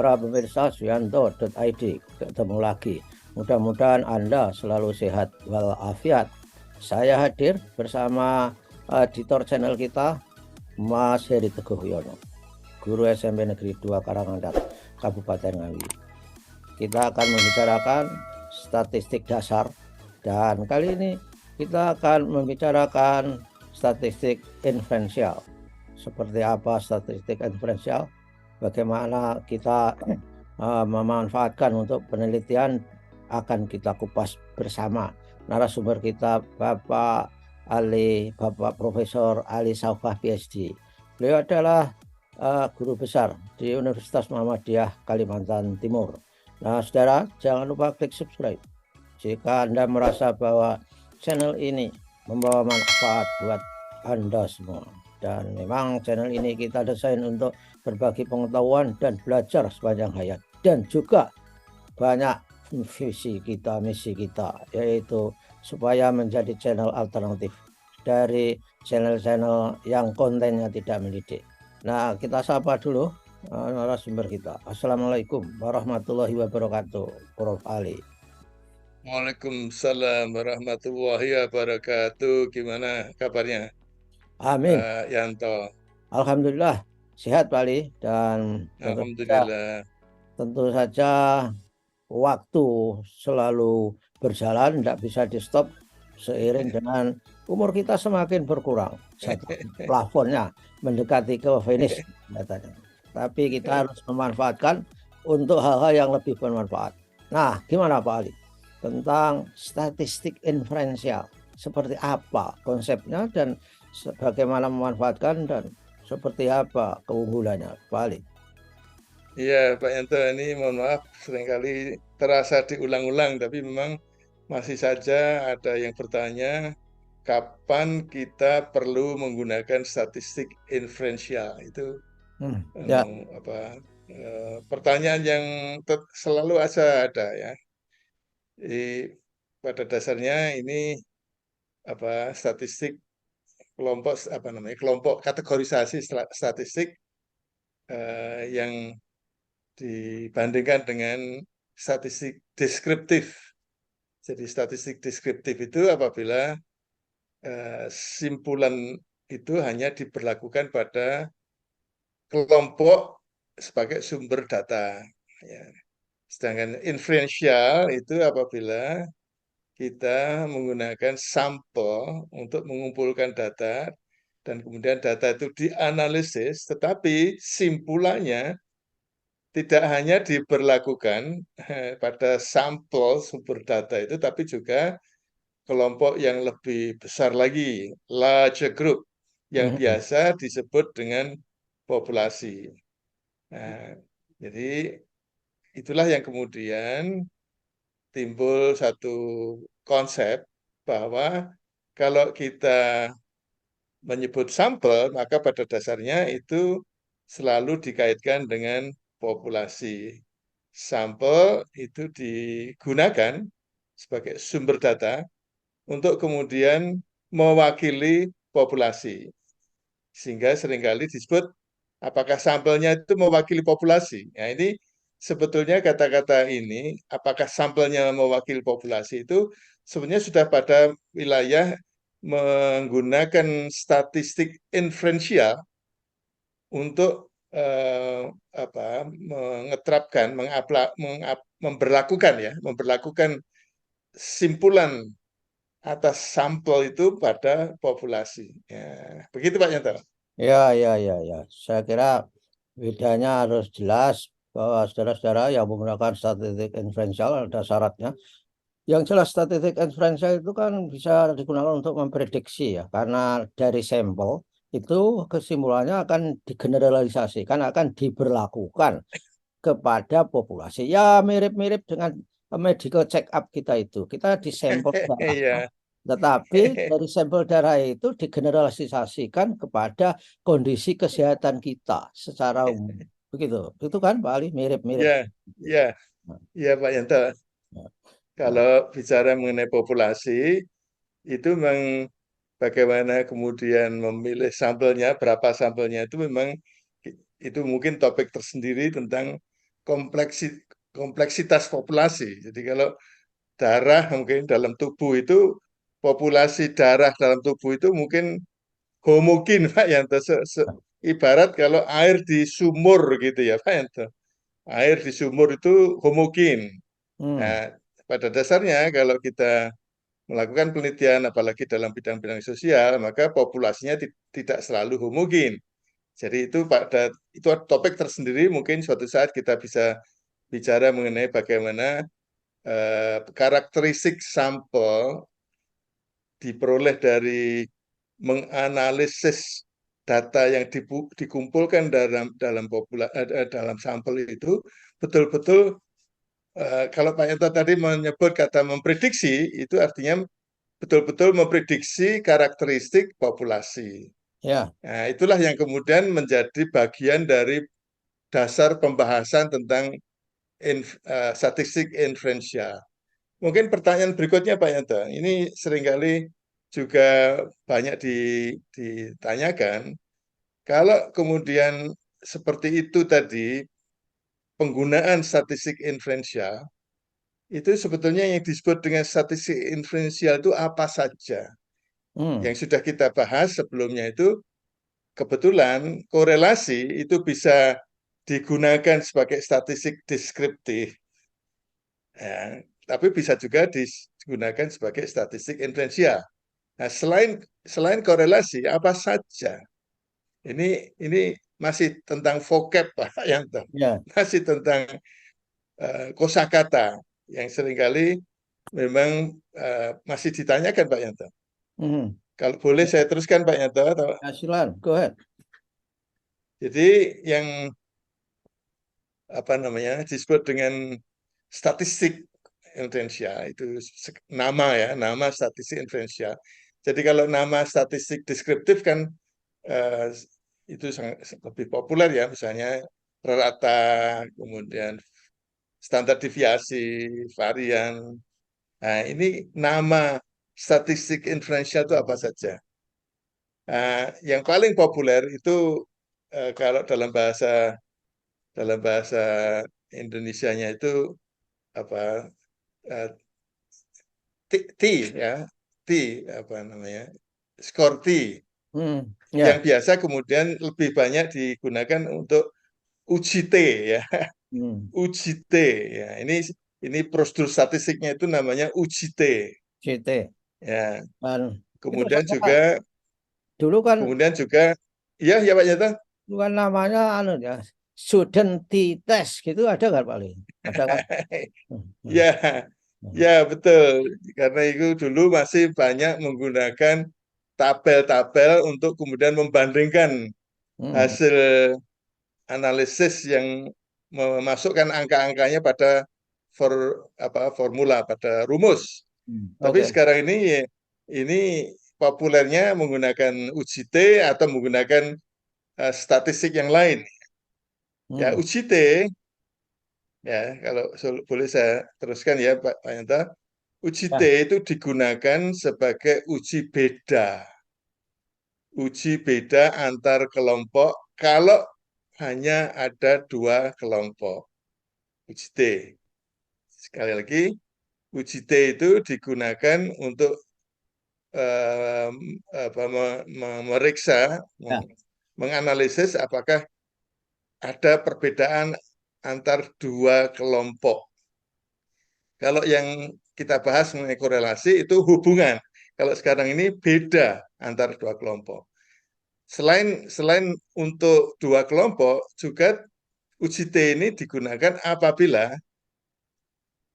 para pemirsa Suyanto.id. Ketemu lagi. Mudah-mudahan Anda selalu sehat walafiat. Saya hadir bersama editor channel kita, Mas Heri Teguh Yono, guru SMP Negeri 2 Karanganyar, Kabupaten Ngawi. Kita akan membicarakan statistik dasar, dan kali ini kita akan membicarakan statistik inferensial. Seperti apa statistik inferensial, bagaimana kita memanfaatkan untuk penelitian, akan kita kupas bersama. Narasumber kita Bapak Profesor Ali Saufah PhD. Beliau adalah guru besar di Universitas Muhammadiyah Kalimantan Timur. Nah, saudara, jangan lupa klik subscribe jika Anda merasa bahwa channel ini membawa manfaat buat Anda semua. Dan memang channel ini kita desain untuk berbagi pengetahuan dan belajar sepanjang hayat. Dan juga banyak visi kita, misi kita, yaitu supaya menjadi channel alternatif dari channel-channel yang kontennya tidak mendidik. Nah, kita sapa dulu narasumber kita. Assalamualaikum warahmatullahi wabarakatuh, Prof. Ali. Waalaikumsalam warahmatullahi wabarakatuh. Gimana kabarnya, Amin. Pak Yanto? Alhamdulillah sehat, Pak Ali. Dan Alhamdulillah. tentu saja waktu selalu berjalan, tidak bisa di stop seiring dengan umur kita semakin berkurang. Plafonnya mendekati ke finish katanya. Tapi kita harus memanfaatkan untuk hal-hal yang lebih bermanfaat. Nah, gimana Pak Ali tentang statistik inferensial? Seperti apa konsepnya dan bagaimana memanfaatkan, dan seperti apa keunggulannya, Pak Ali? Iya, Pak Yanto, ini mohon maaf seringkali terasa diulang-ulang, tapi memang masih saja ada yang bertanya kapan kita perlu menggunakan statistik inferensial. Itu Ya. pertanyaan yang selalu ada ya. Jadi, pada dasarnya ini statistik kelompok kategorisasi statistik yang dibandingkan dengan statistik deskriptif. Jadi statistik deskriptif itu apabila simpulan itu hanya diberlakukan pada kelompok sebagai sumber data. Ya. Sedangkan inferensial itu apabila kita menggunakan sampel untuk mengumpulkan data, dan kemudian data itu dianalisis, tetapi simpulannya tidak hanya diberlakukan pada sampel sumber data itu, tapi juga kelompok yang lebih besar lagi, larger group, yang biasa disebut dengan populasi. Nah, jadi itulah yang kemudian timbul satu konsep bahwa kalau kita menyebut sampel, maka pada dasarnya itu selalu dikaitkan dengan populasi. Sampel itu digunakan sebagai sumber data untuk kemudian mewakili populasi. Sehingga seringkali disebut apakah sampelnya itu mewakili populasi. Nah, ini sebetulnya kata-kata ini, apakah sampelnya mewakili populasi, itu sebenarnya sudah pada wilayah menggunakan statistik inferensial untuk mengeterapkan, memberlakukan simpulan atas sampel itu pada populasi. Ya, begitu Pak Yanto. Ya. Saya kira bedanya harus jelas bahwa saudara-saudara yang menggunakan statistik inferensial ada syaratnya. Yang jelas statistik inferensial itu kan bisa digunakan untuk memprediksi ya, karena dari sampel itu kesimpulannya akan digeneralisasikan, akan diberlakukan kepada populasi. Ya mirip-mirip dengan medical check up kita itu. Kita di sampel darah, tetapi dari sampel darah itu digeneralisasikan kepada kondisi kesehatan kita secara umum. Begitu. Itu kan Pak Ali, mirip-mirip. Ya Pak Yanto. Kalau bicara mengenai populasi, itu memang bagaimana kemudian memilih sampelnya, berapa sampelnya itu memang itu mungkin topik tersendiri tentang kompleksitas populasi. Jadi kalau darah mungkin dalam tubuh itu, populasi darah dalam tubuh itu mungkin homogen Pak Yanto. Ibarat kalau air di sumur gitu ya Pak Yanto. Air di sumur itu homogen. Hmm. Nah, pada dasarnya kalau kita melakukan penelitian apalagi dalam bidang-bidang sosial, maka populasinya tidak selalu homogen. Jadi itu topik tersendiri, mungkin suatu saat kita bisa bicara mengenai bagaimana karakteristik sampel diperoleh dari menganalisis data yang dikumpulkan dalam sampel itu betul-betul, kalau Pak Yanto tadi menyebut kata memprediksi, itu artinya betul-betul memprediksi karakteristik populasi. Ya. Nah, itulah yang kemudian menjadi bagian dari dasar pembahasan tentang statistik inferensial. Mungkin pertanyaan berikutnya Pak Yanto, ini seringkali juga banyak ditanyakan, kalau kemudian seperti itu tadi, penggunaan statistik inferensial, itu sebetulnya yang disebut dengan statistik inferensial itu apa saja? Hmm. Yang sudah kita bahas sebelumnya itu, kebetulan korelasi itu bisa digunakan sebagai statistik deskriptif, ya, tapi bisa juga digunakan sebagai statistik inferensial. Nah, selain korelasi, apa saja? Ini masih tentang vocab Pak Yanto, Ya. masih tentang kosakata yang seringkali memang masih ditanyakan Pak Yanto. Hmm. Kalau boleh saya teruskan Pak Yanto, atau Ya, silakan. Go ahead. jadi yang apa namanya disebut dengan statistik inferensial itu nama ya, nama statistik inferensial. Jadi kalau nama statistik deskriptif kan eh, itu sangat lebih populer ya, misalnya rata, kemudian standar deviasi, varian. Nah, ini nama statistik inferensial itu apa saja? Nah, yang paling populer itu kalau dalam bahasa Indonesianya itu apa, eh, T ya, T apa namanya, skor T, Hmm. yang Ya. biasa kemudian lebih banyak digunakan untuk uji T ya. Hmm. Uji T ya, ini prosedur statistiknya itu namanya uji T CT. ya. Dan itu Kemudian saya juga dulu kan kemudian juga ya ya Pak Yata. bukan namanya anu ya, student test gitu ada nggak paling? Ada kan? Hmm. Hmm. Ya, Hmm. ya betul. Karena itu dulu masih banyak menggunakan tabel-tabel untuk kemudian membandingkan Hmm. hasil analisis yang memasukkan angka-angkanya pada formula, pada rumus. Hmm. Tapi Oke. sekarang ini populernya menggunakan uji T atau menggunakan statistik yang lain. Ya, Hmm. uji T ya, kalau boleh saya teruskan ya Pak Yanta. Uji T Ya. itu digunakan sebagai uji beda antar kelompok kalau hanya ada dua kelompok. Uji T. Sekali lagi, uji T itu digunakan untuk eh, memeriksa, Ya. menganalisis apakah ada perbedaan antar dua kelompok. Kalau yang kita bahas mengenai korelasi itu hubungan. Kalau sekarang ini beda antar dua kelompok. Selain selain untuk dua kelompok, juga uji T ini digunakan apabila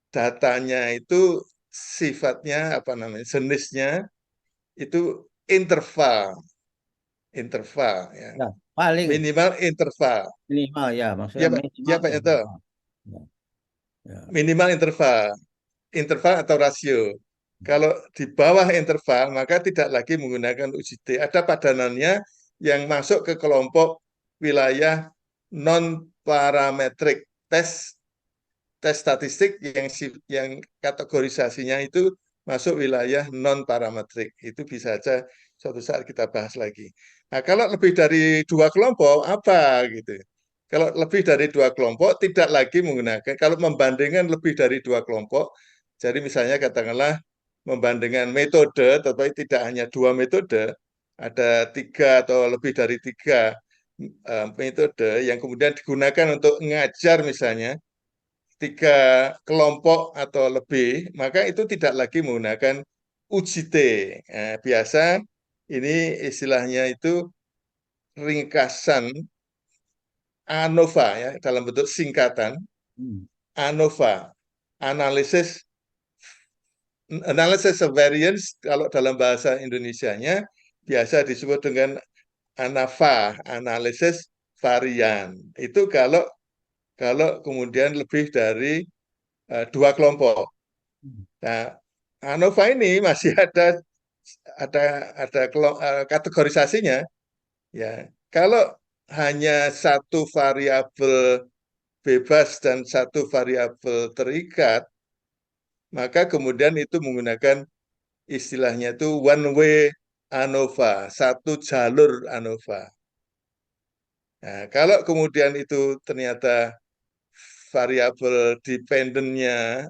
datanya itu sifatnya apa namanya, jenisnya itu interval, interval ya, Ya. Paling minimal interval. minimal ya, Ya maksudnya Pak, ya minimal Pak Yanto, interval. Ya. Ya. minimal interval, interval atau rasio. Kalau di bawah interval, maka tidak lagi menggunakan uji T. Ada padanannya yang masuk ke kelompok wilayah non parametrik, tes tes statistik yang kategorisasinya itu masuk wilayah non parametrik. Itu bisa saja suatu saat kita bahas lagi. Nah, kalau lebih dari dua kelompok apa gitu? Kalau lebih dari dua kelompok tidak lagi menggunakan, kalau membandingkan lebih dari dua kelompok, jadi misalnya katakanlah membandingkan metode, tetapi tidak hanya dua metode, ada tiga atau lebih dari tiga metode yang kemudian digunakan untuk mengajar misalnya tiga kelompok atau lebih, maka itu tidak lagi menggunakan UJT. Nah, biasa ini istilahnya itu ringkasan ANOVA ya dalam bentuk singkatan Hmm. ANOVA, analysis analysis of variance kalau dalam bahasa Indonesianya biasa disebut dengan ANAVA, analisis varian. Itu kalau kalau kemudian lebih dari dua kelompok. Nah, ANOVA ini masih ada kategorisasinya ya. Kalau hanya satu variabel bebas dan satu variabel terikat, maka kemudian itu menggunakan istilahnya itu one way ANOVA, satu jalur ANOVA. Nah, kalau kemudian itu ternyata variabel dependennya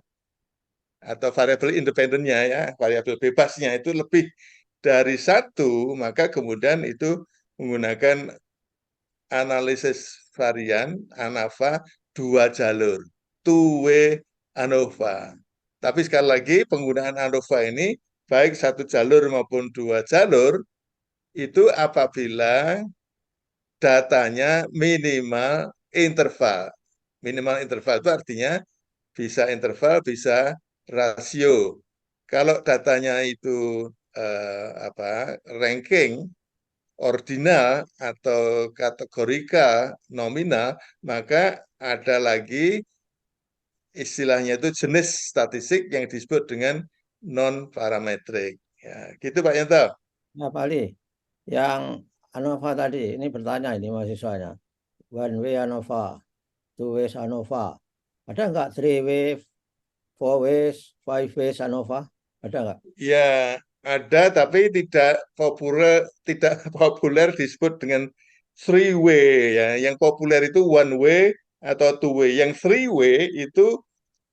atau variabel independennya ya, variabel bebasnya itu lebih dari satu, maka kemudian itu menggunakan analisis varian ANOVA dua jalur, two way ANOVA. Tapi sekali lagi penggunaan ANOVA ini baik satu jalur maupun dua jalur itu apabila datanya minimal interval. Minimal interval itu artinya bisa interval, bisa rasio. Kalau datanya itu ranking ordinal atau kategorikal nominal, maka ada lagi istilahnya itu jenis statistik yang disebut dengan non parametrik. Ya, gitu Pak Yanto. Nah, Pak Ali, yang ANOVA tadi, ini bertanya ini mahasiswanya. One way ANOVA, two ways ANOVA. Ada nggak three way, four ways, five ways ANOVA? Ada nggak? Ya, ada tapi tidak populer disebut dengan three way ya. Yang populer itu one way atau two way. Yang three way itu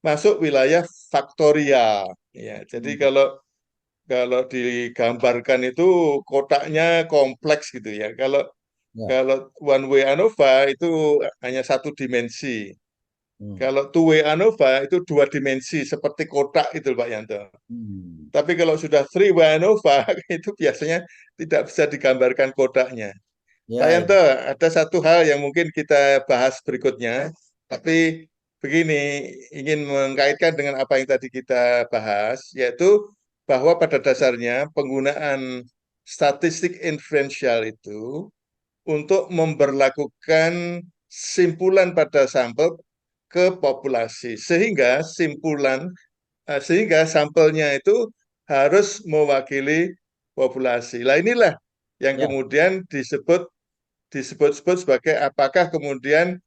masuk wilayah faktorial ya. Jadi Hmm. kalau kalau digambarkan itu kotaknya kompleks gitu ya. Kalau Ya. kalau one way ANOVA itu hanya satu dimensi. Hmm. Kalau two way ANOVA itu dua dimensi seperti kotak itu Pak Yanto. Hmm. Tapi kalau sudah three way ANOVA itu biasanya tidak bisa digambarkan kotaknya. Pak Ya, ya. Yanto, ada satu hal yang mungkin kita bahas berikutnya, tapi begini, ingin mengkaitkan dengan apa yang tadi kita bahas, yaitu bahwa pada dasarnya penggunaan statistik inferensial itu untuk memberlakukan simpulan pada sampel ke populasi, sehingga sampelnya itu harus mewakili populasi. Lah inilah yang Ya. kemudian disebut-sebut sebagai apakah kemudian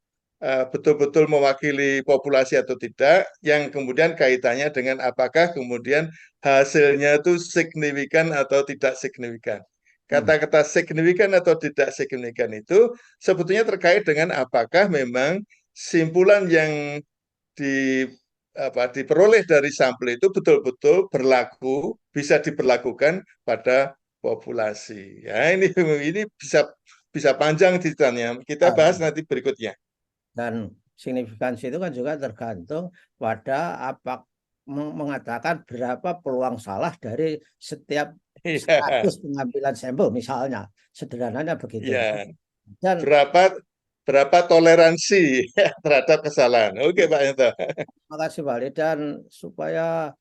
betul-betul mewakili populasi atau tidak, yang kemudian kaitannya dengan apakah kemudian hasilnya itu signifikan atau tidak signifikan. Hmm. Kata-kata signifikan atau tidak signifikan itu sebetulnya terkait dengan apakah memang simpulan yang di diperoleh dari sampel itu betul-betul berlaku, bisa diberlakukan pada populasi. Ya, ini bisa bisa panjang ceritanya. Kita Ah, bahas nanti berikutnya. dan signifikansi itu kan juga tergantung pada apa mengatakan berapa peluang salah dari setiap Iya, 100 pengambilan sampel misalnya. Sederhananya begitu. iya. Dan Berapa berapa toleransi terhadap kesalahan? Oke, Pak Yanto. terima kasih Pak Ali. Dan supaya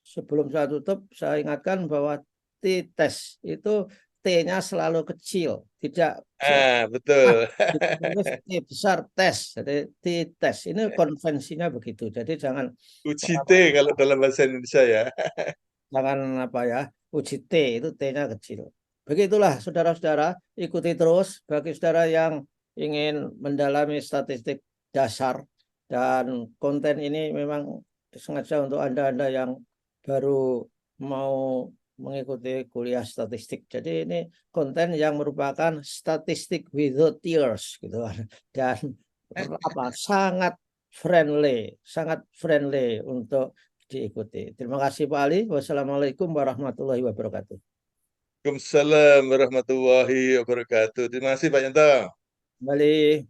sebelum saya tutup, saya ingatkan bahwa T-test itu T-nya selalu kecil, tidak Ah, ah, betul. ditulis T besar tes, jadi T-test. Ini konvensinya begitu. Jadi jangan UJT kalau dalam bahasa Indonesia ya. jangan apa ya, uji T itu T-nya kecil. Begitulah saudara-saudara, ikuti terus bagi saudara yang ingin mendalami statistik dasar dan konten ini memang sengaja untuk Anda-Anda yang baru mau mengikuti kuliah statistik. Jadi ini konten yang merupakan statistik without tears gitu kan. Dan sangat friendly untuk diikuti. Terima kasih Pak Ali. Wassalamualaikum warahmatullahi wabarakatuh. Waalaikumsalam warahmatullahi wabarakatuh. Terima kasih Pak Yanto. Kembali.